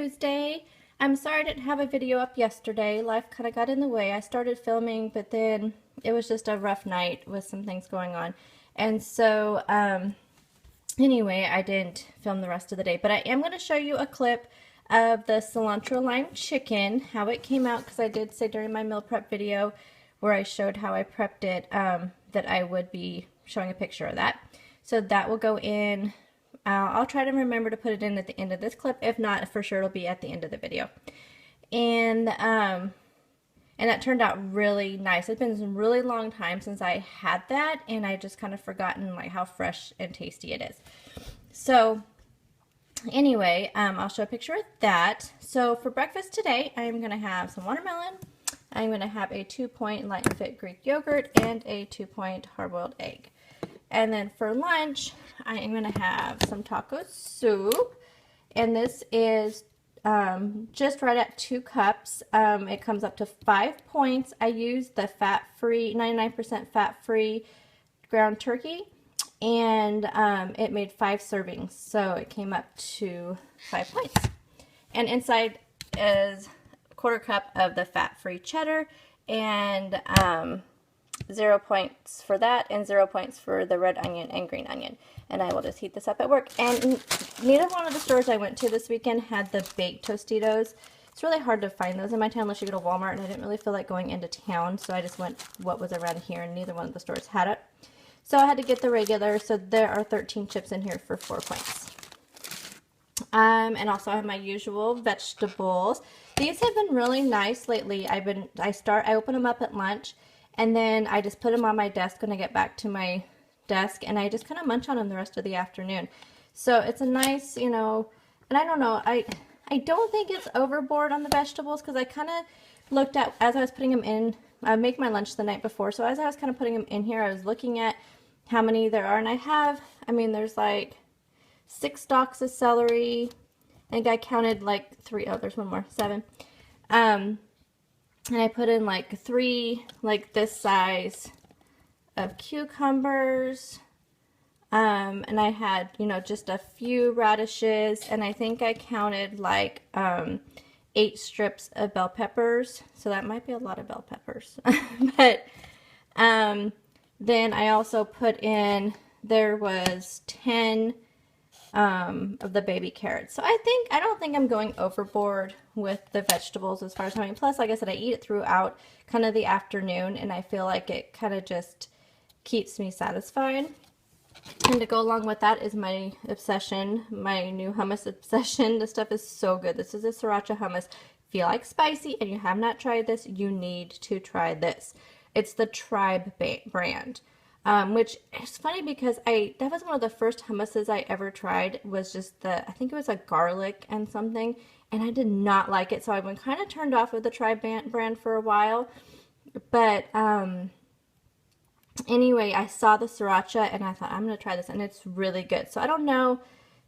Tuesday. I'm sorry I didn't have a video up yesterday. Life kind of got in the way. I started filming, but then it was just a rough night with some things going on. And so, anyway, I didn't film the rest of the day. But I am going to show you a clip of the cilantro lime chicken, how it came out, because I did say during my meal prep video where I showed how I prepped it that I would be showing a picture of that. So that will go in. I'll try to remember to put it in at the end of this clip. If not, for sure it'll be at the end of the video. And that turned out really nice. It's been a really long time since I had that, and I just kind of forgotten like how fresh and tasty it is. So anyway, I'll show a picture of that. So for breakfast today, I'm going to have some watermelon. I'm going to have a 2-point light and fit Greek yogurt and a 2-point hard-boiled egg. And then for lunch, I am going to have some taco soup. And this is just right at 2 cups. It comes up to 5 points. I use the fat-free, 99% fat-free ground turkey. And it made 5 servings. So it came up to 5 points. And inside is a 1/4 cup of the fat-free cheddar. And 0 points for that, and 0 points for the red onion and green onion. And I will just heat this up at work. And neither one of the stores I went to this weekend had the baked Tostitos. It's really hard to find those in my town unless you go to Walmart, and I didn't really feel like going into town, so I just went what was around here, and neither one of the stores had it. So I had to get the regular, so there are 13 chips in here for 4 points. And also I have my usual vegetables. These have been really nice lately. I open them up at lunch, and then I just put them on my desk when I get back to my desk, and I just kind of munch on them the rest of the afternoon. So it's a nice, you know, and I don't know, I don't think it's overboard on the vegetables, because I kind of looked at, as I was putting them in, I make my lunch the night before, so as I was kind of putting them in here, I was looking at how many there are, and there's like 6 stalks of celery. I think I counted like 3, oh, there's one more, 7. And I put in like 3, like this size of cucumbers. And I had, you know, just a few radishes. And I think I counted like 8 strips of bell peppers. So that might be a lot of bell peppers. But then I also put in, there was 10 of the baby carrots. So I don't think I'm going overboard with the vegetables as far as how many. Plus, like I said, I eat it throughout kind of the afternoon, and I feel like it kind of just keeps me satisfied. And to go along with that is my obsession, my new hummus obsession. This stuff is so good. This is a sriracha hummus. If you like spicy and you have not tried this, you need to try this. It's the Tribe brand. Which is funny because that was one of the first hummuses I ever tried, was just I think it was a garlic and something, and I did not like it, so I've been kind of turned off of the Tribe brand for a while. But anyway, I saw the sriracha and I thought, I'm going to try this, and it's really good. So I don't know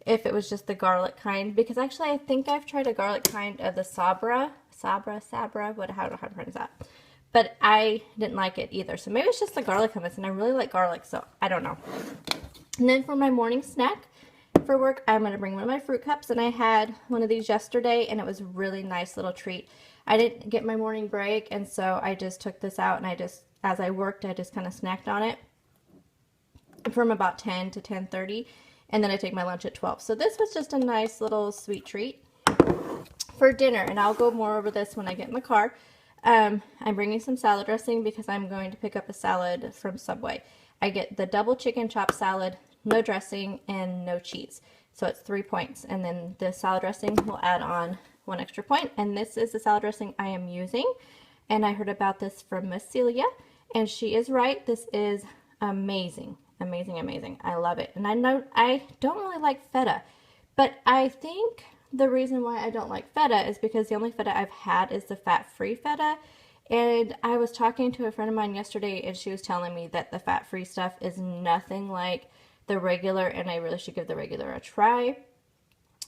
if it was just the garlic kind, because actually I think I've tried a garlic kind of the Sabra, how do I pronounce that? But I didn't like it either. So maybe it's just the garlic hummus, and I really like garlic, so I don't know. And then for my morning snack for work, I'm going to bring one of my fruit cups, and I had one of these yesterday, and it was a really nice little treat. I didn't get my morning break, and so I just took this out, and as I worked, I just kind of snacked on it from about 10 to 10:30, and then I take my lunch at 12. So this was just a nice little sweet treat for dinner, and I'll go more over this when I get in the car. I'm bringing some salad dressing because I'm going to pick up a salad from Subway. I get the double chicken chopped salad, no dressing, and no cheese. So it's 3 points. And then the salad dressing will add on 1 extra point. And this is the salad dressing I am using. And I heard about this from Miss Celia, and she is right. This is amazing. Amazing, amazing. I love it. And I know I don't really like feta, but I think the reason why I don't like feta is because the only feta I've had is the fat-free feta. And I was talking to a friend of mine yesterday, and she was telling me that the fat-free stuff is nothing like the regular, and I really should give the regular a try.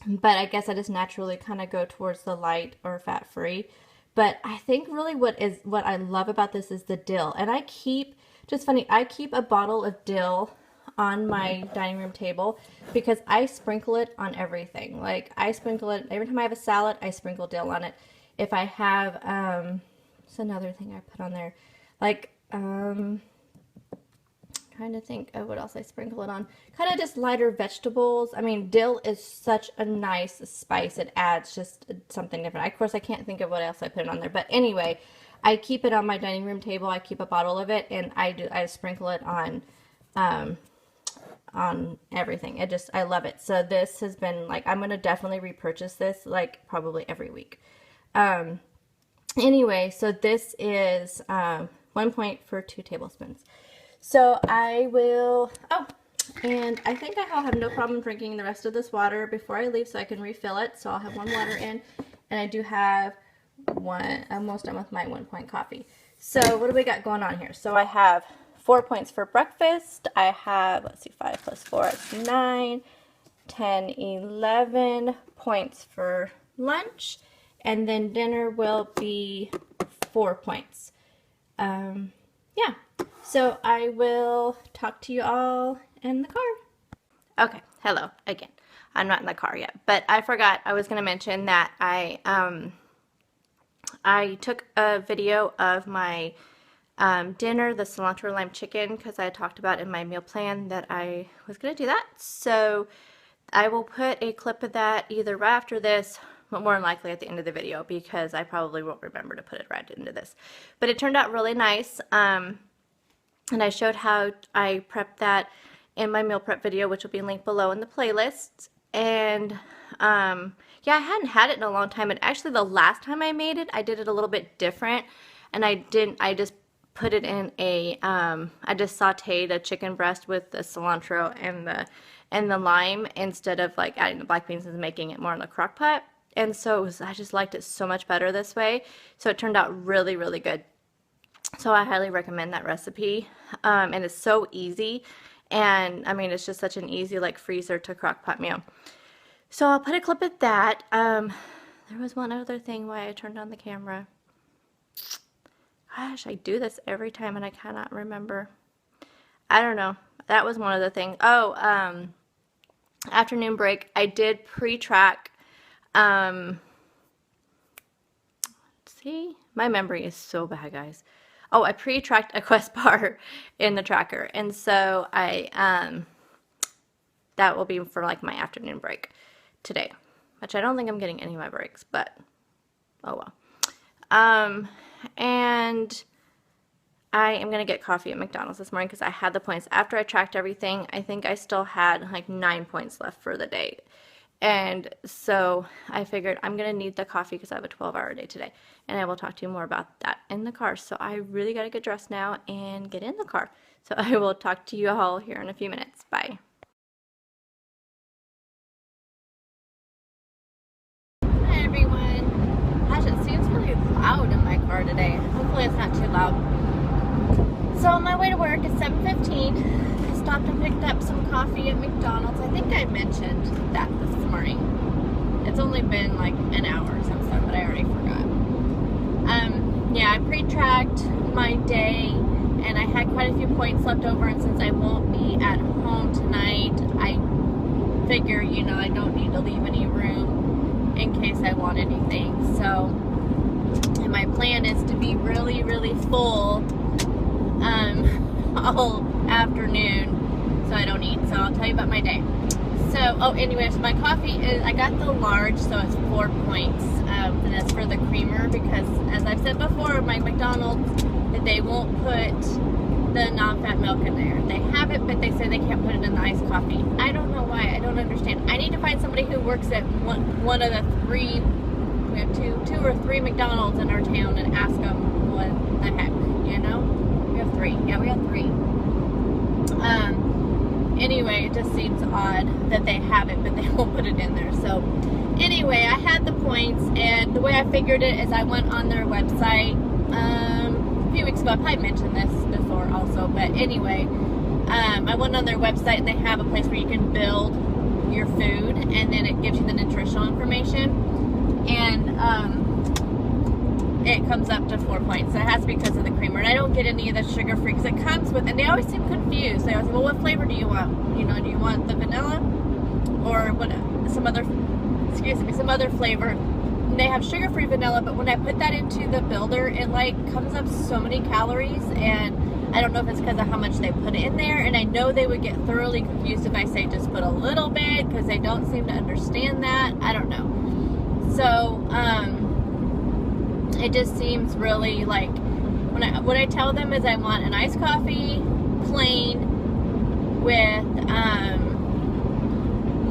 But I guess I just naturally kind of go towards the light or fat-free. But I think really what I love about this is the dill. And I keep, just funny, I keep a bottle of dill on my dining room table because I sprinkle it on everything. Like, I sprinkle it every time I have a salad. I sprinkle dill on it. If I have it's another thing I put on there, like trying to think of what else I sprinkle it on. Kind of just lighter vegetables. I mean, dill is such a nice spice. It adds just something different. Of course, I can't think of what else I put on there. But anyway, I keep it on my dining room table. I keep a bottle of it, and I sprinkle it on everything. I love it. So this has been, like, I'm going to definitely repurchase this, like, probably every week. Anyway, so this is 1 point for 2 tablespoons. So I will, and I think I'll have no problem drinking the rest of this water before I leave so I can refill it. So I'll have 1 water in, and I do have almost done with my 1 point coffee. So what do we got going on here? So I have 4 points for breakfast. I have, let's see, 5 plus 4 is 9, 10, 11 points for lunch, and then dinner will be 4 points. Yeah. So I will talk to you all in the car. Okay, hello again. I'm not in the car yet, but I forgot I was going to mention that I took a video of my dinner, the cilantro lime chicken, because I talked about in my meal plan that I was going to do that. So I will put a clip of that either right after this, but more than likely at the end of the video, because I probably won't remember to put it right into this. But it turned out really nice. And I showed how I prepped that in my meal prep video, which will be linked below in the playlist. And yeah, I hadn't had it in a long time. And actually, the last time I made it, I did it a little bit different. And I just put it in a, I just sauteed a chicken breast with the cilantro and the lime instead of like adding the black beans and making it more in the crock pot. And so I just liked it so much better this way. So it turned out really, really good. So I highly recommend that recipe, and it's so easy, and I mean, it's just such an easy, like, freezer to crock pot meal. So I'll put a clip of that. There was one other thing why I turned on the camera. Gosh, I do this every time and I cannot remember. I don't know. That was one of the things. Oh, afternoon break. I did pre-track. See, my memory is so bad, guys. Oh, I pre-tracked a Quest bar in the tracker, and so that will be for like my afternoon break today, which I don't think I'm getting any of my breaks, but oh well. And I am gonna get coffee at McDonald's this morning because I had the points after I tracked everything. I think I still had like 9 points left for the day. And so I figured I'm going to need the coffee because I have a 12-hour day today. And I will talk to you more about that in the car. So I really got to get dressed now and get in the car. So I will talk to you all here in a few minutes. Bye. Hi, everyone. Gosh, it seems really loud in my car today. Hopefully it's not too loud. So on my way to work, it's 7:15. Stopped and picked up some coffee at McDonald's. I think I mentioned that this morning. It's only been like an hour since then, but I already forgot. Yeah, I pre-tracked my day, and I had quite a few points left over, and since I won't be at home tonight, I figure, you know, I don't need to leave any room in case I want anything. So, and my plan is to be really, really full all afternoon, so I don't eat. So I'll tell you about my day. So, oh, anyways, my coffee is, I got the large, so it's 4 points, and that's for the creamer, because as I've said before, my McDonald's, that they won't put the non-fat milk in there. They have it, but they say they can't put it in the iced coffee. I don't know why. I don't understand. I need to find somebody who works at one of the 3, we have two or three McDonald's in our town, and ask them what the heck, you know? We have 3. Yeah, we have 3. Anyway, it just seems odd that they have it, but they won't put it in there. So, anyway, I had the points, and the way I figured it is I went on their website a few weeks ago. I probably mentioned this before also, but anyway, I went on their website, and they have a place where you can build your food, and then it gives you the nutritional information. And it comes up to 4 points. So it has to be because of the creamer. And I don't get any of the sugar-free because it comes with, and they always seem confused. They always say, well, what flavor do you want? You know, do you want the vanilla or what? Some other flavor. And they have sugar-free vanilla, but when I put that into the builder, it like comes up so many calories, and I don't know if it's because of how much they put in there. And I know they would get thoroughly confused if I say just put a little bit, because they don't seem to understand that. I don't know. So, it just seems really like, what I tell them is I want an iced coffee, plain, with,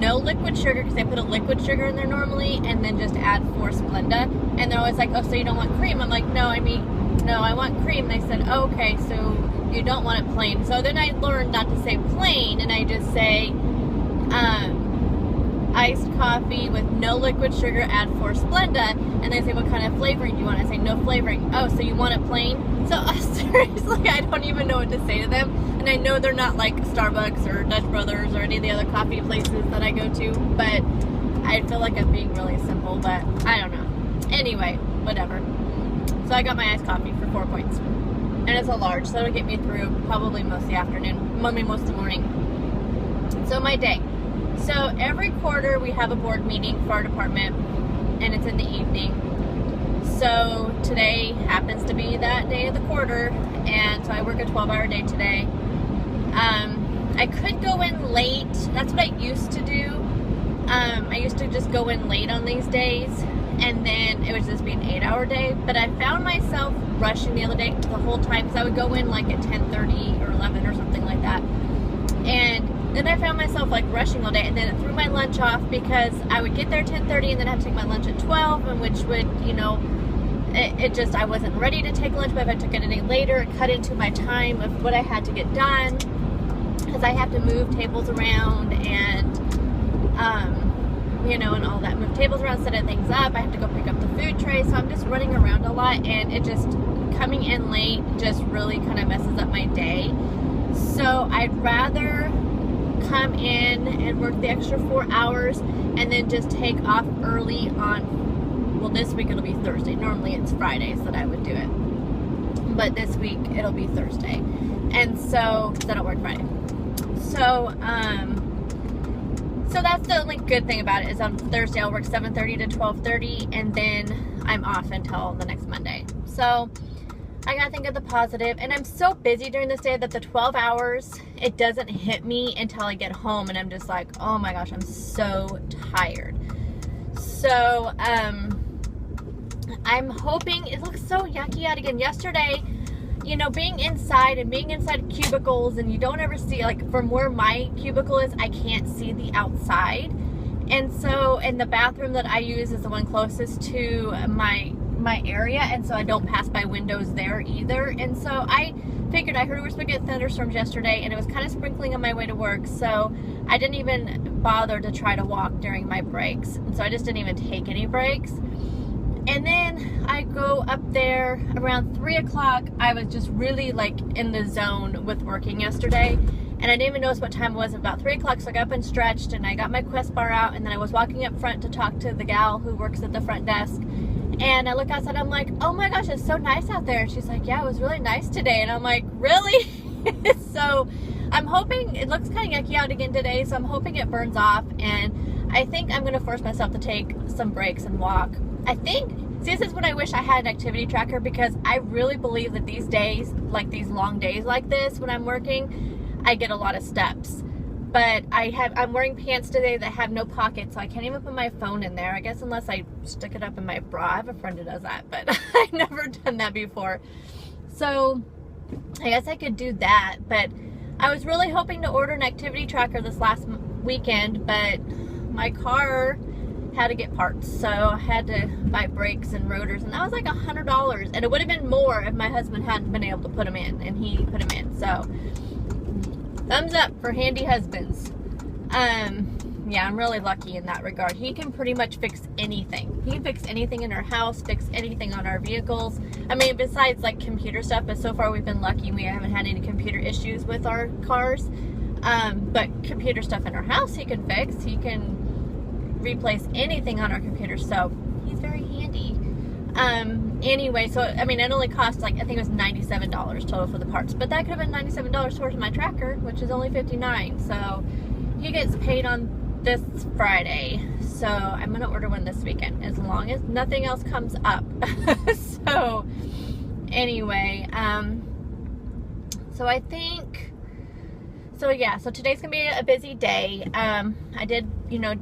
no liquid sugar, because they put a liquid sugar in there normally, and then just add 4 Splenda. And they're always like, oh, so you don't want cream? I'm like, no, I want cream. And they said, oh, okay, so you don't want it plain. So then I learned not to say plain, and I just say, iced coffee with no liquid sugar, add 4 Splenda. And they say, what kind of flavoring do you want? I say, no flavoring. Oh, so you want it plain? So seriously, I don't even know what to say to them. And I know they're not like Starbucks or Dutch Brothers or any of the other coffee places that I go to, but I feel like I'm being really simple, but I don't know. Anyway, whatever. So I got my iced coffee for 4 points. And it's a large, so it'll get me through probably most of the afternoon, most of the morning. So my day. So every quarter we have a board meeting for our department, and it's in the evening. So today happens to be that day of the quarter, and so I work a 12-hour day today. I could go in late. That's what I used to do. I used to just go in late on these days, and then it would just be an 8-hour day. But I found myself rushing the other day the whole time, because I would go in like at 10:30 or 11 or something like that. And then I found myself like rushing all day, and then it threw my lunch off, because I would get there at 10:30 and then I had to take my lunch at 12, and which would, you know, it just, I wasn't ready to take lunch, but if I took it any later, it cut into my time of what I had to get done, because I have to move tables around and, you know, and all that. Move tables around, set things up. I have to go pick up the food tray, so I'm just running around a lot, and it just, coming in late just really kind of messes up my day. So I'd rather come in and work the extra 4 hours and then just take off early on, well, this week it'll be Thursday. Normally it's Fridays that I would do it, but this week it'll be Thursday. And so, because I don't work Friday. So, so that's the only good thing about it, is on Thursday I'll work 7:30 to 12:30, and then I'm off until the next Monday. So I gotta think of the positive. And I'm so busy during this day that the 12 hours, it doesn't hit me until I get home, and I'm just like, oh my gosh, I'm so tired. So, I'm hoping, it looks so yucky out again. Yesterday, you know, being inside cubicles, and you don't ever see, like, from where my cubicle is, I can't see the outside. And so, in the bathroom that I use is the one closest to my area, and so I don't pass by windows there either. And so I figured, I heard we were supposed to get thunderstorms yesterday, and it was kind of sprinkling on my way to work, so I didn't even bother to try to walk during my breaks. And so I just didn't even take any breaks. And then I go up there around 3 o'clock. I was just really like in the zone with working yesterday, and I didn't even notice what time it was. About 3 o'clock, so I got up and stretched, and I got my Quest bar out, and then I was walking up front to talk to the gal who works at the front desk. And I look outside, I'm like, oh my gosh, it's so nice out there. And she's like, yeah, it was really nice today. And I'm like, really? So I'm hoping, it looks kind of yucky out again today, so I'm hoping it burns off. And I think I'm going to force myself to take some breaks and walk. I think, see, this is what I wish I had, an activity tracker, because I really believe that these days, like these long days like this when I'm working, I get a lot of steps. But I'm wearing pants today that have no pockets, so I can't even put my phone in there. I guess unless I stick it up in my bra. I have a friend who does that, but I've never done that before. So I guess I could do that. But I was really hoping to order an activity tracker this last weekend, but my car had to get parts, so I had to buy brakes and rotors, and that was like $100. And it would have been more if my husband hadn't been able to put them in, and he put them in. So thumbs up for handy husbands. Yeah, I'm really lucky in that regard. He can pretty much fix anything. He can fix anything in our house, fix anything on our vehicles. I mean, besides like computer stuff, but so far we've been lucky. We haven't had any computer issues with our cars. But computer stuff in our house he can fix. He can replace anything on our computer, so he's very handy. Anyway, so I mean, it only cost like, I think it was $97 total for the parts, but that could have been $97 towards my tracker, which is only $59. So he gets paid on this Friday, so I'm gonna order one this weekend as long as nothing else comes up. So anyway, so I think, so yeah, so today's gonna be a busy day. I did, you know,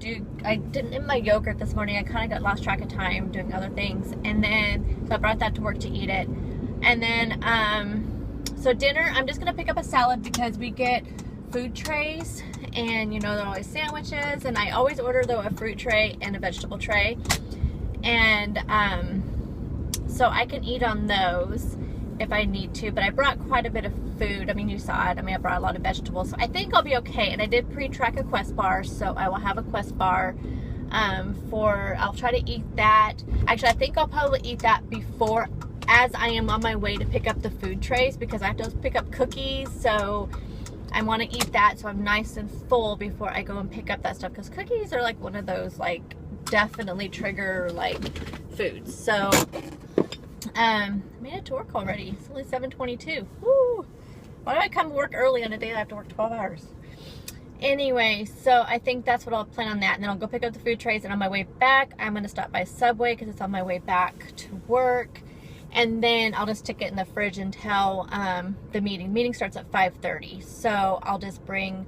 I didn't eat my yogurt this morning. I kind of got lost track of time doing other things, and then so I brought that to work to eat it. And then so dinner, I'm just gonna pick up a salad because we get food trays, and you know, they're always sandwiches, and I always order though a fruit tray and a vegetable tray, and so I can eat on those if I need to. But I brought quite a bit of food. I mean, you saw it. I mean, I brought a lot of vegetables, so I think I'll be okay. And I did pre-track a Quest bar, so I will have a Quest bar. I'll try to eat that. Actually, I think I'll probably eat that before, as I am on my way to pick up the food trays, because I have to pick up cookies. So I want to eat that so I'm nice and full before I go and pick up that stuff, because cookies are like one of those like definitely trigger like foods. So I made it to work already. It's only 7:22. Woo! Why do I come to work early on a day that I have to work 12 hours? Anyway, so I think that's what I'll plan on that. And then I'll go pick up the food trays, and on my way back, I'm going to stop by Subway because it's on my way back to work. And then I'll just stick it in the fridge until the meeting starts at 5:30. So I'll just bring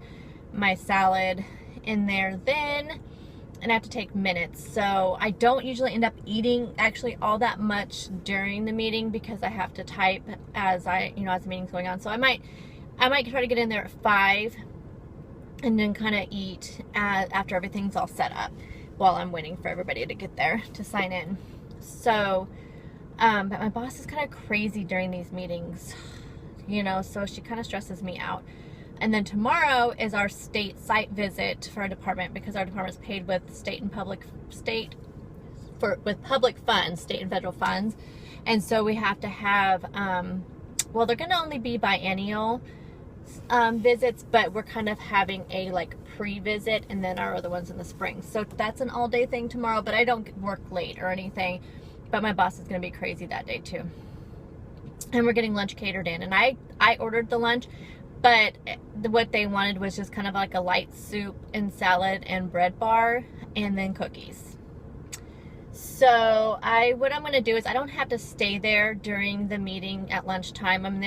my salad in there then, and I have to take minutes. So I don't usually end up eating actually all that much during the meeting because I have to type as the meeting's going on. So I might try to get in there at 5 and then kind of eat after everything's all set up while I'm waiting for everybody to get there to sign in. So but my boss is kind of crazy during these meetings, you know, so she kind of stresses me out. And then tomorrow is our state site visit for our department, because our department is paid with public funds, state and federal funds. And so we have to have, well, they're going to only be biennial visits, but we're kind of having a like pre-visit, and then our other ones in the spring. So that's an all-day thing tomorrow, but I don't work late or anything. But my boss is going to be crazy that day too. And we're getting lunch catered in. And I ordered the lunch, but what they wanted was just kind of like a light soup and salad and bread bar, and then cookies. So what I'm going to do is, I don't have to stay there during the meeting at lunchtime. I mean,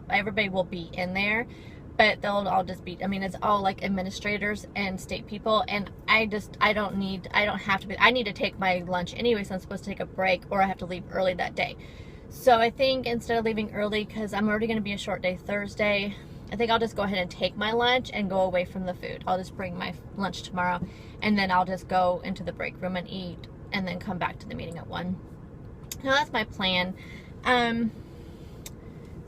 everybody will be in there, but they'll all just be, I mean, it's all like administrators and state people, and I don't have to be, I need to take my lunch anyway, so I'm supposed to take a break, or I have to leave early that day. So I think instead of leaving early, because I'm already going to be a short day Thursday, I think I'll just go ahead and take my lunch and go away from the food. I'll just bring my lunch tomorrow, and then I'll just go into the break room and eat, and then come back to the meeting at 1. Now that's my plan.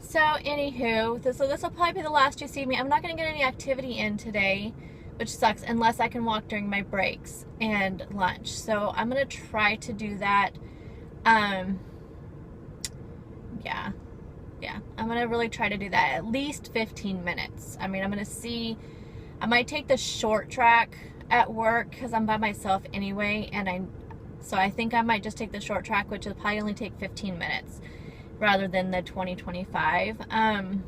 So anywho, this will probably be the last you see me. I'm not going to get any activity in today, which sucks, unless I can walk during my breaks and lunch. So I'm going to try to do that. Yeah, I'm going to really try to do that at least 15 minutes. I mean, I'm going to see, I might take the short track at work because I'm by myself anyway, so I think I might just take the short track, which will probably only take 15 minutes rather than the 20-25.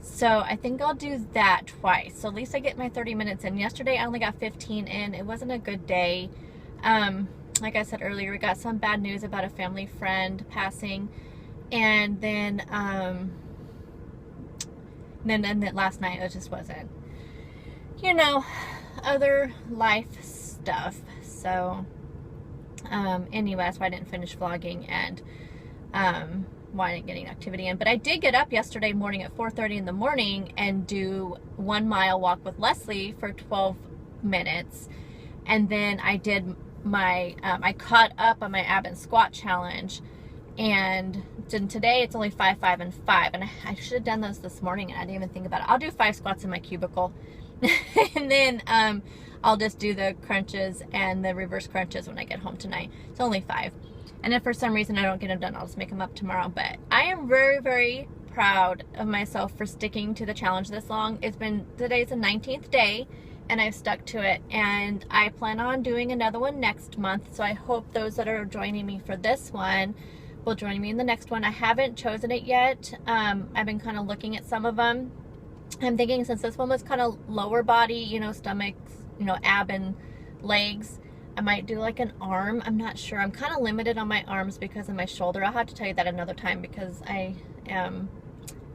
So I think I'll do that twice. So at least I get my 30 minutes in. Yesterday I only got 15 in. It wasn't a good day. Like I said earlier, we got some bad news about a family friend passing. And then last night it just wasn't, you know, other life stuff. So anyway, that's why I didn't finish vlogging, and why I didn't get any activity in. But I did get up yesterday morning at 4:30 in the morning and do 1 mile walk with Leslie for 12 minutes. And then I did my, I caught up on my ab and squat challenge. And then today it's only 5, 5, and 5. And I should have done those this morning, and I didn't even think about it. I'll do 5 squats in my cubicle. And then I'll just do the crunches and the reverse crunches when I get home tonight. It's only 5. And if for some reason I don't get them done, I'll just make them up tomorrow. But I am very, very proud of myself for sticking to the challenge this long. Today's the 19th day, and I've stuck to it. And I plan on doing another one next month. So I hope those that are joining me for this one will join me in the next one. I haven't chosen it yet. I've been kind of looking at some of them. I'm thinking since this one was kind of lower body, you know, stomachs, you know, ab and legs, I might do like an arm. I'm not sure. I'm kind of limited on my arms because of my shoulder. I'll have to tell you that another time because I am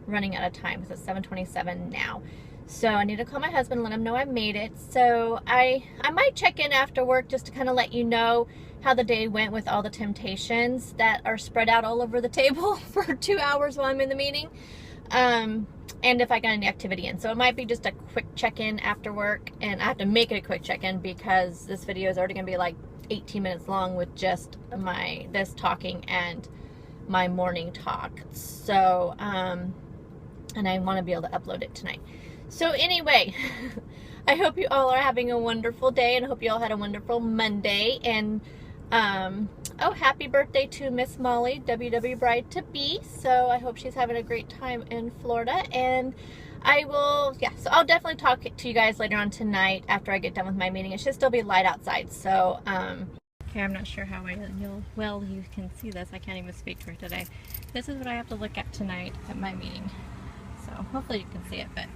running out of time because it's 7:27 now. So I need to call my husband and let him know I made it. So I might check in after work just to kind of let you know how the day went with all the temptations that are spread out all over the table for 2 hours while I'm in the meeting. And if I got any activity in. So it might be just a quick check-in after work, and I have to make it a quick check-in because this video is already going to be like 18 minutes long with just this talking and my morning talk. So, and I want to be able to upload it tonight. So anyway, I hope you all are having a wonderful day, and I hope you all had a wonderful Monday. And oh, happy birthday to Miss Molly, WW Bride to be. So I hope she's having a great time in Florida. And I will, yeah, so I'll definitely talk to you guys later on tonight after I get done with my meeting. It should still be light outside. So, okay, I'm not sure how well you can see this. I can't even speak for today. This is what I have to look at tonight at my meeting. So hopefully you can see it. But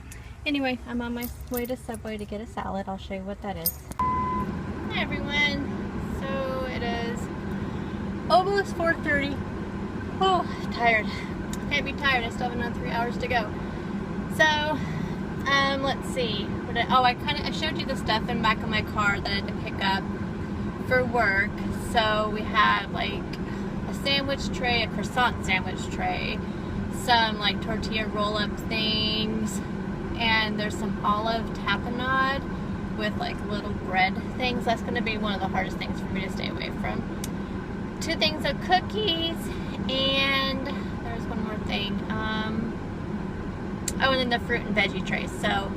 anyway, I'm on my way to Subway to get a salad. I'll show you what that is. Hi everyone. So it is almost 4:30. Oh, tired. Can't be tired. I still have another 3 hours to go. So, let's see. I showed you the stuff in the back of my car that I had to pick up for work. So we have like a sandwich tray, a croissant sandwich tray, some like tortilla roll-up things, and there's some olive tapenade with like little bread things. That's going to be one of the hardest things for me to stay away from. 2 things of cookies, and there's one more thing. Oh, and then the fruit and veggie trays. So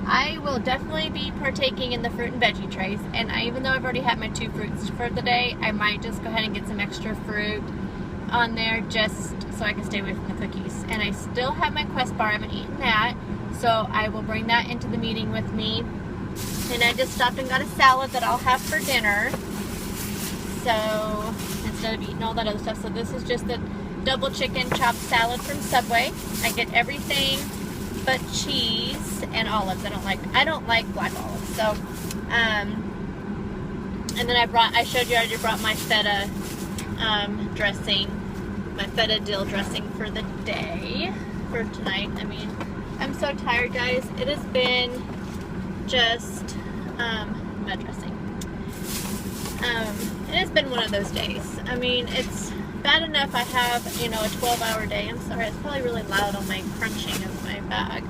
I will definitely be partaking in the fruit and veggie trays, and even though I've already had my 2 fruits for the day, I might just go ahead and get some extra fruit on there just so I can stay away from the cookies. And I still have my Quest bar. I haven't eaten that, so I will bring that into the meeting with me. And I just stopped and got a salad that I'll have for dinner, so instead of eating all that other stuff. So this is just the double chicken chopped salad from Subway. I get everything but cheese and olives. I don't like black olives. So and then I showed you I already brought my feta dressing, my feta dill dressing for the day, for tonight. I mean, I'm so tired, guys. It has been just mud dressing. It has been one of those days. I mean, it's bad enough I have, you know, a 12-hour day. I'm sorry, it's probably really loud on my crunching of my bag.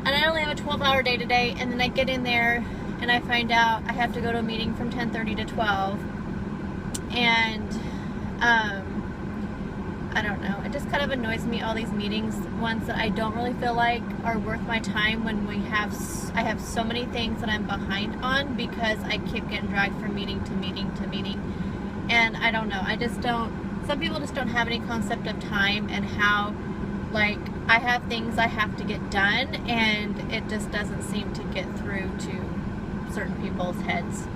And I only have a 12-hour day today, and then I get in there and I find out I have to go to a meeting from 10:30 to 12. And I don't know, it just kind of annoys me, all these meetings, ones that I don't really feel like are worth my time, when I have so many things that I'm behind on because I keep getting dragged from meeting to meeting to meeting. And I don't know, some people just don't have any concept of time, and how, like, I have things I have to get done, and it just doesn't seem to get through to certain people's heads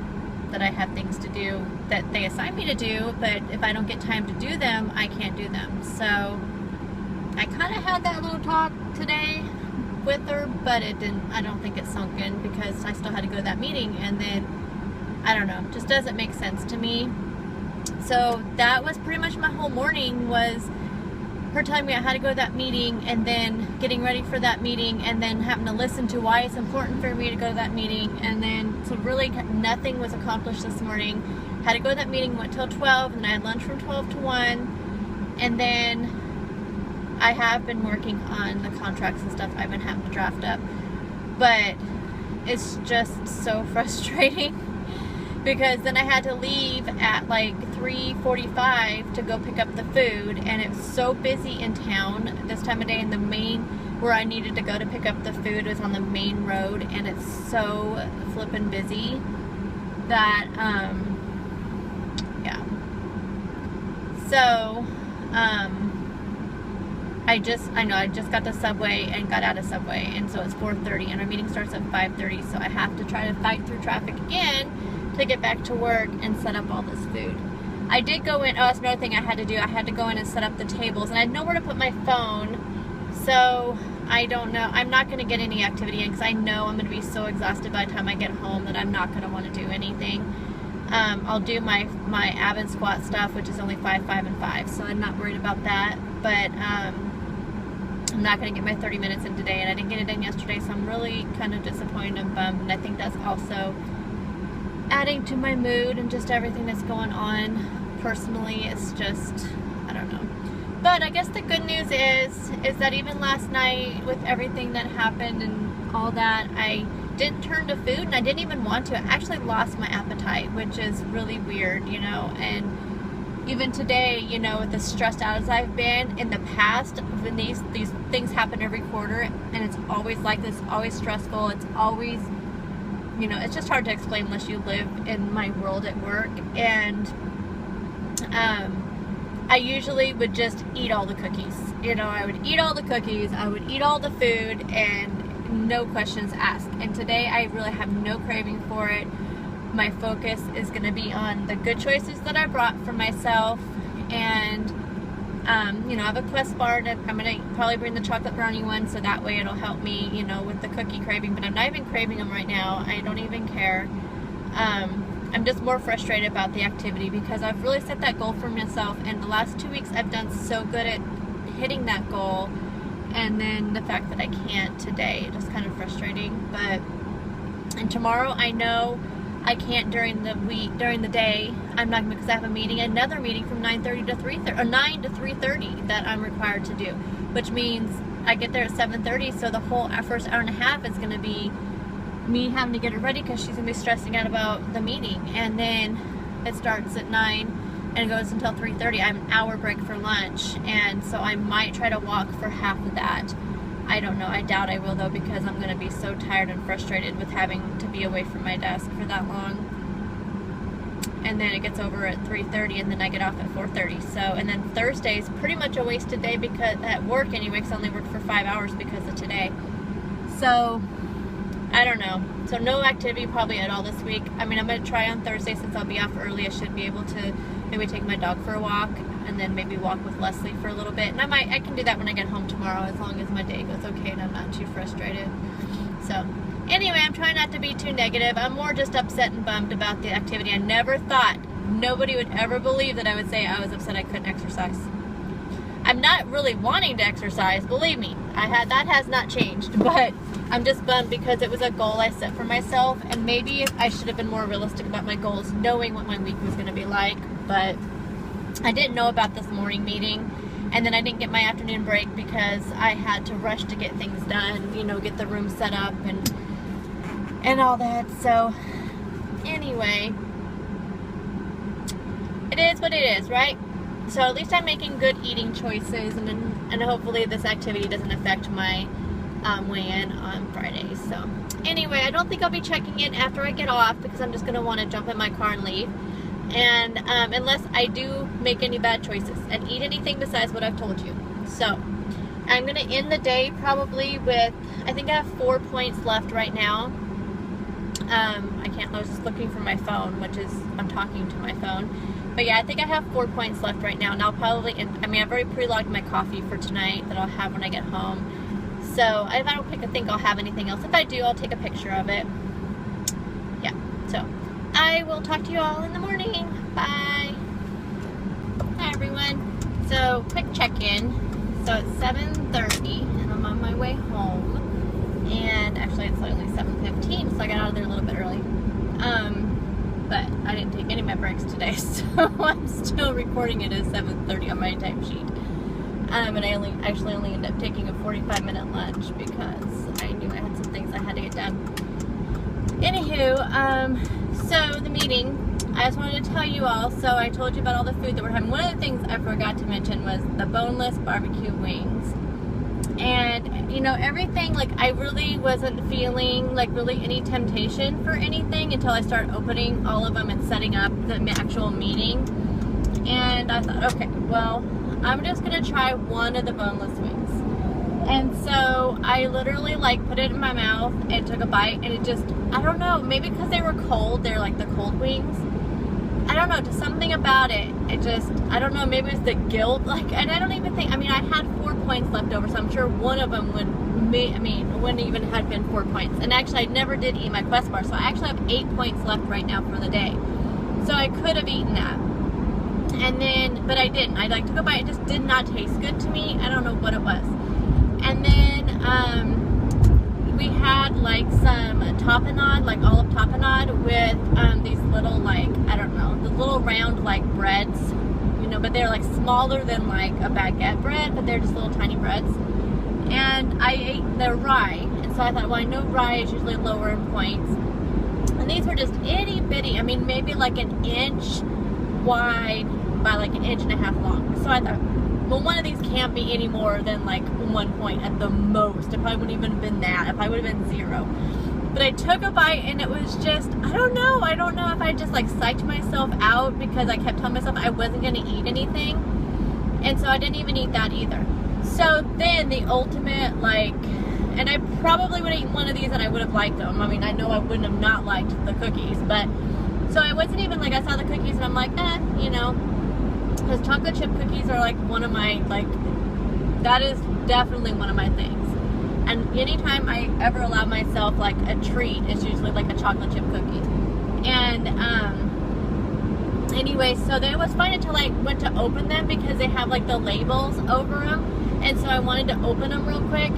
that I have things to do that they assign me to do, but if I don't get time to do them, I can't do them. So I kind of had that little talk today with her, but I don't think it sunk in because I still had to go to that meeting, and then, I don't know, just doesn't make sense to me. So that was pretty much my whole morning, was her telling me I had to go to that meeting, and then getting ready for that meeting, and then having to listen to why it's important for me to go to that meeting. And then, so really nothing was accomplished this morning. Had to go to that meeting, went till 12, and I had lunch from 12 to 1. And then I have been working on the contracts and stuff I've been having to draft up. But it's just so frustrating because then I had to leave at like 3:45 to go pick up the food, and it's so busy in town this time of day, and the main where I needed to go to pick up the food was on the main road, and it's so flippin' busy that yeah. So I just got to Subway and got out of Subway, and so it's 4:30, and our meeting starts at 5:30, so I have to try to fight through traffic again to get back to work and set up all this food. I did go in. Oh, that's another thing I had to do. I had to go in and set up the tables, and I had nowhere to put my phone. So I don't know. I'm not going to get any activity in because I know I'm going to be so exhausted by the time I get home that I'm not going to want to do anything. I'll do my ab and squat stuff, which is only 5, 5, and 5, so I'm not worried about that. But I'm not going to get my 30 minutes in today, and I didn't get it in yesterday, so I'm really kind of disappointed and bummed. And I think that's also adding to my mood and just everything that's going on personally. It's just, I don't know. But I guess the good news is that even last night with everything that happened and all that, I didn't turn to food, and I didn't even want to. I actually lost my appetite, which is really weird, you know. And even today, you know, with as stressed out as I've been in the past, when these things happen every quarter, and it's always like this, always stressful, it's always, you know, it's just hard to explain unless you live in my world at work. And I usually would just eat all the cookies. You know, I would eat all the cookies, I would eat all the food, and no questions asked. And today I really have no craving for it. My focus is going to be on the good choices that I brought for myself. And, you know, I have a Quest bar, and I'm going to probably bring the chocolate brownie one, so that way it'll help me, you know, with the cookie craving. But I'm not even craving them right now. I don't even care. I'm just more frustrated about the activity because I've really set that goal for myself, and the last 2 weeks I've done so good at hitting that goal, and then the fact that I can't today, just kind of frustrating. But, and tomorrow I know I can't during the week, during the day. I'm not, because I have another meeting from 9:30 to 3:30, or 9 to 3:30 that I'm required to do, which means I get there at 7:30, so the whole first hour and a half is going to be me having to get her ready because she's going to be stressing out about the meeting. And then it starts at 9 and goes until 3:30. I have an hour break for lunch, and so I might try to walk for half of that. I don't know. I doubt I will, though, because I'm going to be so tired and frustrated with having to be away from my desk for that long. And then it gets over at 3:30, and then I get off at 4:30. So, and then Thursday's pretty much a wasted day because at work anyway, because I only worked for 5 hours because of today. So I don't know. So no activity probably at all this week. I mean, I'm going to try on Thursday since I'll be off early. I should be able to maybe take my dog for a walk, and then maybe walk with Leslie for a little bit. And I can do that when I get home tomorrow, as long as my day goes okay and I'm not too frustrated. So anyway, I'm trying not to be too negative. I'm more just upset and bummed about the activity. I never thought, nobody would ever believe that I would say I was upset I couldn't exercise. I'm not really wanting to exercise, believe me. That has not changed, but I'm just bummed because it was a goal I set for myself, and maybe I should have been more realistic about my goals, knowing what my week was going to be like. But I didn't know about this morning meeting, and then I didn't get my afternoon break because I had to rush to get things done, you know, get the room set up and all that. So anyway, it is what it is, right? So at least I'm making good eating choices, and hopefully this activity doesn't affect my weigh-in on Friday. So anyway, I don't think I'll be checking in after I get off because I'm just going to want to jump in my car and leave. And unless I do make any bad choices and eat anything besides what I've told you. So I'm going to end the day probably with, I think I have 4 points left right now. I was just looking for my phone, which is, I'm talking to my phone. But yeah, I think I have 4 points left right now, and I'll probably, I've already pre-logged my coffee for tonight that I'll have when I get home. So if I don't think I'll have anything else. If I do, I'll take a picture of it. Yeah, so I will talk to you all in the morning. Bye. Hi everyone. So quick check-in. So it's 7:30, and I'm on my way home. And actually it's only 7:15, so I got out of there a little bit early. But I didn't take any of my breaks today, so I'm still recording it as 7:30 on my timesheet. And I actually only ended up taking a 45-minute lunch because I knew I had some things I had to get done. Anywho, so the meeting, I just wanted to tell you all, so I told you about all the food that we're having. One of the things I forgot to mention was the boneless barbecue wings. And, you know, everything, like, I really wasn't feeling, like, really any temptation for anything until I started opening all of them and setting up the actual meeting. And I thought, okay, well, I'm just going to try one of the boneless wings. And so I literally, like, put it in my mouth and took a bite, and it just, I don't know, maybe because they were cold, they're like the cold wings, I don't know, just something about it. It just, I don't know, maybe it's the guilt. Like, and I don't even think, I mean, I had 4 points left over, so I'm sure one of them wouldn't even have been 4 points. And actually, I never did eat my Quest bar, so I actually have 8 points left right now for the day. So I could have eaten that. And then, but I didn't. I like to go by, it just did not taste good to me. I don't know what it was. And then, we had like some tapenade, like olive tapenade with these little, like, I don't know, the little round like breads, you know, but they're like smaller than like a baguette bread, but they're just little tiny breads. And I ate the rye, and so I thought, well, I know rye is usually lower in points, and these were just itty bitty, I mean, maybe like an inch wide by like an inch and a half long. So I thought, well, one of these can't be any more than like 1 point at the most. It probably wouldn't even have been that. It probably would have been 0. But I took a bite, and it was just, I don't know if I just like psyched myself out because I kept telling myself I wasn't going to eat anything. And so I didn't even eat that either. So then the ultimate, like, and I probably would have eaten one of these and I would have liked them. I mean, I know I wouldn't have not liked the cookies, but so I wasn't even like, I saw the cookies and I'm like, you know, because chocolate chip cookies are like one of my, like, that is definitely one of my things. And anytime I ever allow myself like a treat, it's usually like a chocolate chip cookie. And anyway, so then it was fine until I went to open them because they have like the labels over them. And so I wanted to open them real quick.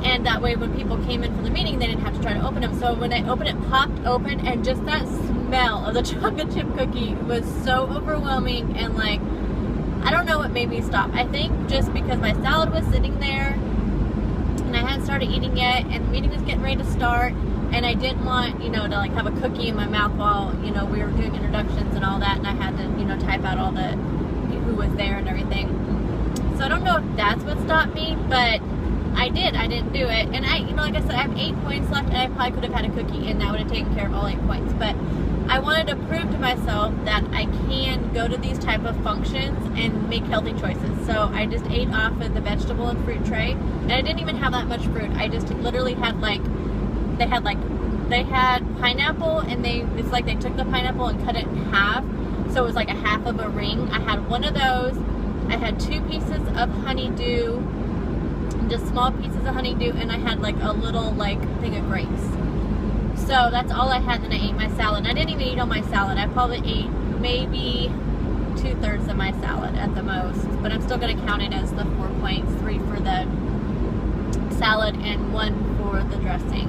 And that way when people came in from the meeting, they didn't have to try to open them. So when I opened it, popped open, and just that smell of the chocolate chip cookie was so overwhelming. And like, I don't know what made me stop. I think just because my salad was sitting there and I hadn't started eating yet, and the meeting was getting ready to start, and I didn't want, you know, to like have a cookie in my mouth while, you know, we were doing introductions and all that, and I had to, you know, type out all the, who was there and everything. So I don't know if that's what stopped me, but I didn't do it. And I, you know, like I said, I have 8 points left, and I probably could have had a cookie and that would have taken care of all 8 points. But I wanted to prove to myself that I can go to these type of functions and make healthy choices. So I just ate off of the vegetable and fruit tray, and I didn't even have that much fruit. I just literally had like, they had pineapple, and it's like they took the pineapple and cut it in half. So it was like a half of a ring. I had one of those. I had 2 pieces of honeydew, just small pieces of honeydew, and I had like a little like thing of grapes. So that's all I had. Then I ate my salad. I didn't even eat all my salad. I probably ate maybe 2/3 of my salad at the most, but I'm still going to count it as the 4 points, 3 for the salad and 1 for the dressing.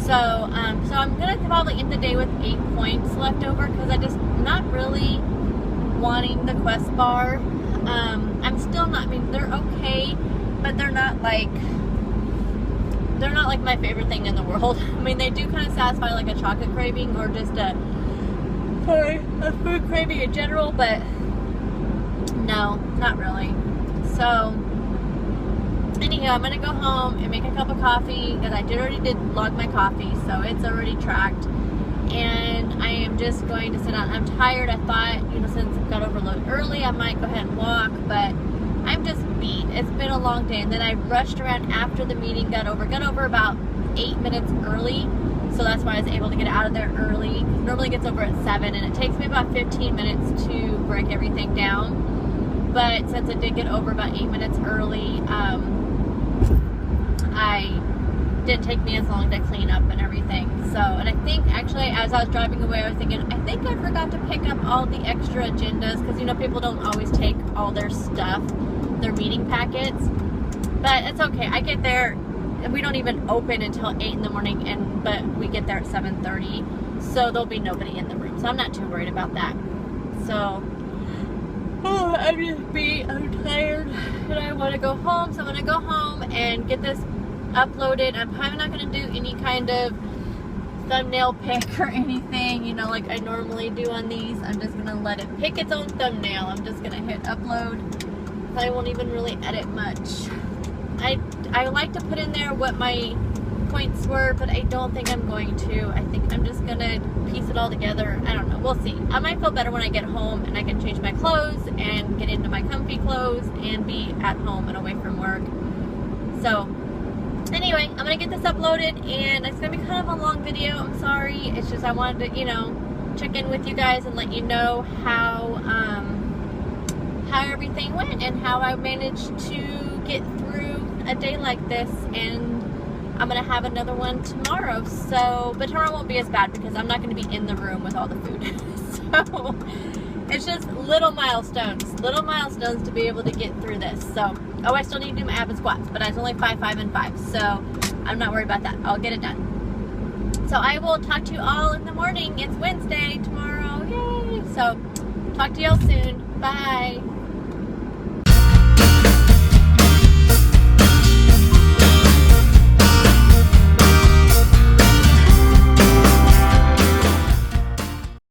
So so I'm going to probably end the day with 8 points left over because I just not really wanting the Quest bar. I'm still not, I mean, they're okay, but they're not like my favorite thing in the world. I mean, they do kind of satisfy like a chocolate craving or just a food craving in general, but no, not really. So anyhow, I'm gonna go home and make a cup of coffee because I already did log my coffee, so it's already tracked. And I am just going to sit down. I'm tired. I thought, you know, since I got overloaded early, I might go ahead and walk, but I'm just beat. It's been a long day. And then I rushed around after the meeting got over about 8 minutes early. So that's why I was able to get out of there early. Normally it gets over at 7, and it takes me about 15 minutes to break everything down. But since it did get over about 8 minutes early, I didn't take me as long to clean up and everything. So, and I think actually as I was driving away, I was thinking, I think I forgot to pick up all the extra agendas because, you know, people don't always take all their stuff, their meeting packets. But it's okay. I get there, and we don't even open until 8 in the morning, but we get there at 7:30, so there'll be nobody in the room. So I'm not too worried about that. So, I'm tired, and I want to go home. So I'm going to go home and get this uploaded. I'm probably not going to do any kind of thumbnail pick or anything, you know, like I normally do on these. I'm just going to let it pick its own thumbnail. I'm just going to hit upload. I won't even really edit much. I like to put in there what my points were, but I don't think I'm going to. I think I'm just going to piece it all together. I don't know. We'll see. I might feel better when I get home and I can change my clothes and get into my comfy clothes and be at home and away from work. So anyway, I'm going to get this uploaded, and it's going to be kind of a long video. I'm sorry. It's just I wanted to, you know, check in with you guys and let you know how everything went and how I managed to get through a day like this. And I'm gonna have another one tomorrow. So, but tomorrow won't be as bad because I'm not gonna be in the room with all the food. So it's just little milestones to be able to get through this. So, oh, I still need to do my ab and squats, but I was only 5, 5, and 5. So I'm not worried about that. I'll get it done. So I will talk to you all in the morning. It's Wednesday tomorrow. Yay! So talk to y'all soon. Bye.